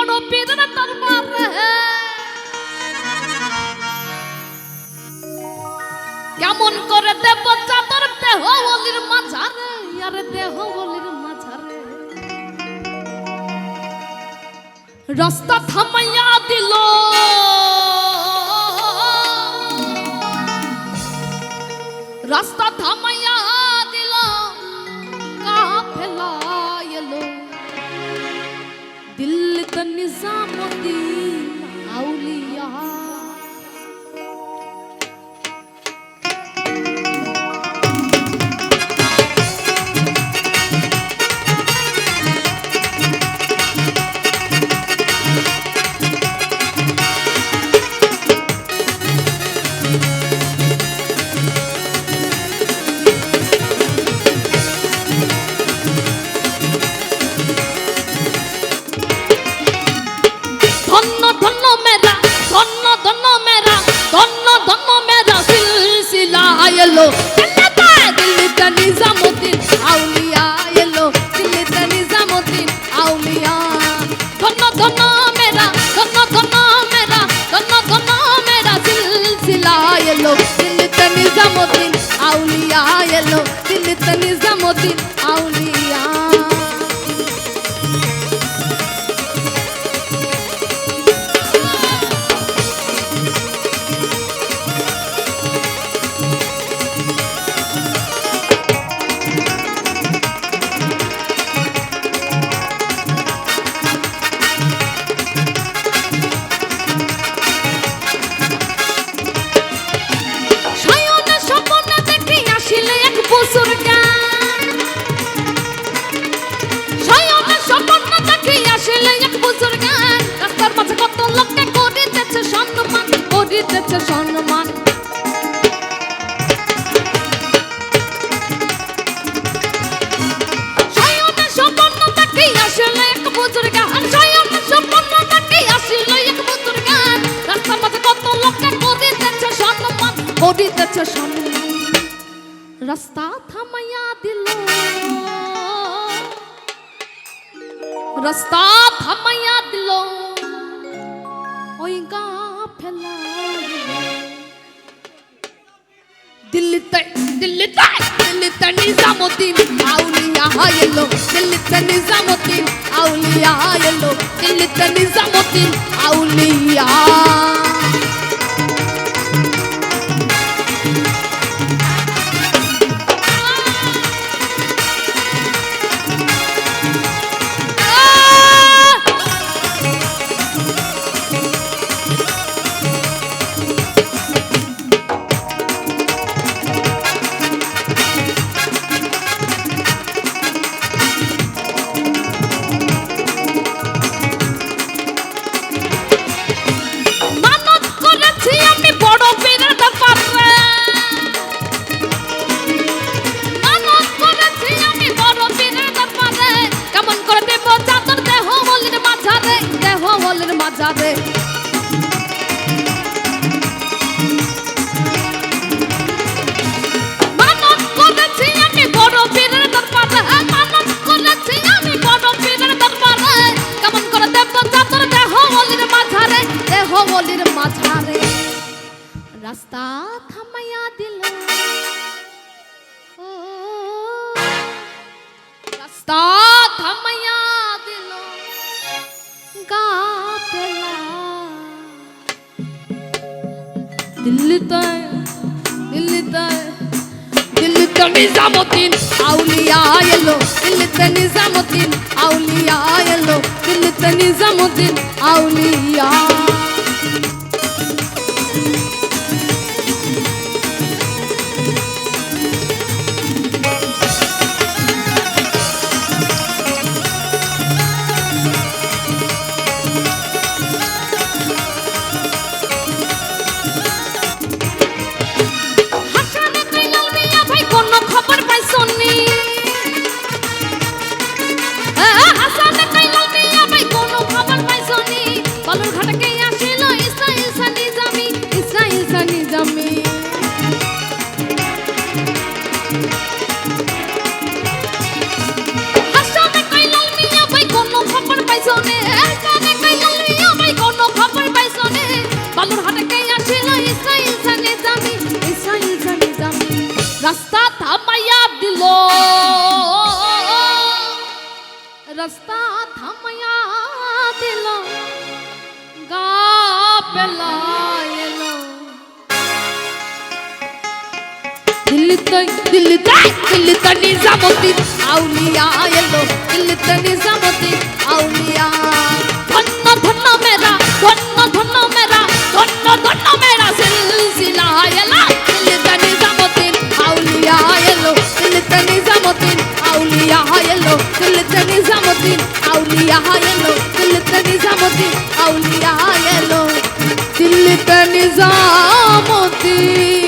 বড় পীরের দরবারে কেমন করে দেব চাদর দেহ ওলির মাঝারে আরে দেহ ওলির মাঝারে রাস্তা থামাইয়া দিল রাস্তা থামাইয়া দিল কাফেলা এলো দিল্লিতে নিজামুদ্দিন আউলিয়া yellow, Dillita Nizamuddin Auliya yellow, Dillita Nizamuddin Auliya. Dhanna dhanna mera, dhanna dhanna mera, dhanna dhanna mera silsila yellow, Dillita Nizamuddin Auliya yellow, Dillita Nizamuddin Auliya. সম্মান শয়নে সম্পন্ন তাকে আসলে এক বুজুর্গ শয়নে সম্পন্ন তাকে আসলে এক বুজুর্গ রাস্তার মাঝে কত লোককে করিতেছে সম্মান রাস্তা থামাইয়া দিল রাস্তা থামাইয়া দিল ওই গাফেলা Dillita Nizamuddin Auliya yellow, Dillita Nizamuddin Auliya yellow, Dillita Nizamuddin Auliya. যাবে মানত করেছি আমি বড় পীরের দরবারে মানত করেছি আমি বড় পীরের দরবারে কেমন করে দেব চাদর দেহ ওলির মাঝারে রাস্তা থামাইয়া দিল রাস্তা থামাইয়া দিল Dillita Nizamuddin Auliya yellow, Dillita Nizamuddin Auliya yellow, Dillita Nizamuddin Auliya. রাস্তা থামাইয়া দিল গা পেলা এলো দিল্লিতে নিজামুদ্দিন আউলিয়া এলো দিল্লিতে নিজামুদ্দিন আউলিয়া ধন্য ধন্য মেরা ধন্য ধন্য মেরা ধন্য ধন্য মেরা সিলসিলা এলো দিল্লিতে নিজামুদ্দিন আউলিয়া এলো দিল্লিতে নিজামুদ্দিন আউলিয়া এলো দিল্লিতে নিজামুদ্দিন আউলিয়া এলো দিল্লিতে নিজামুদ্দিন আউলিয়া এলো দিল্লিতে নিজামুদ্দিন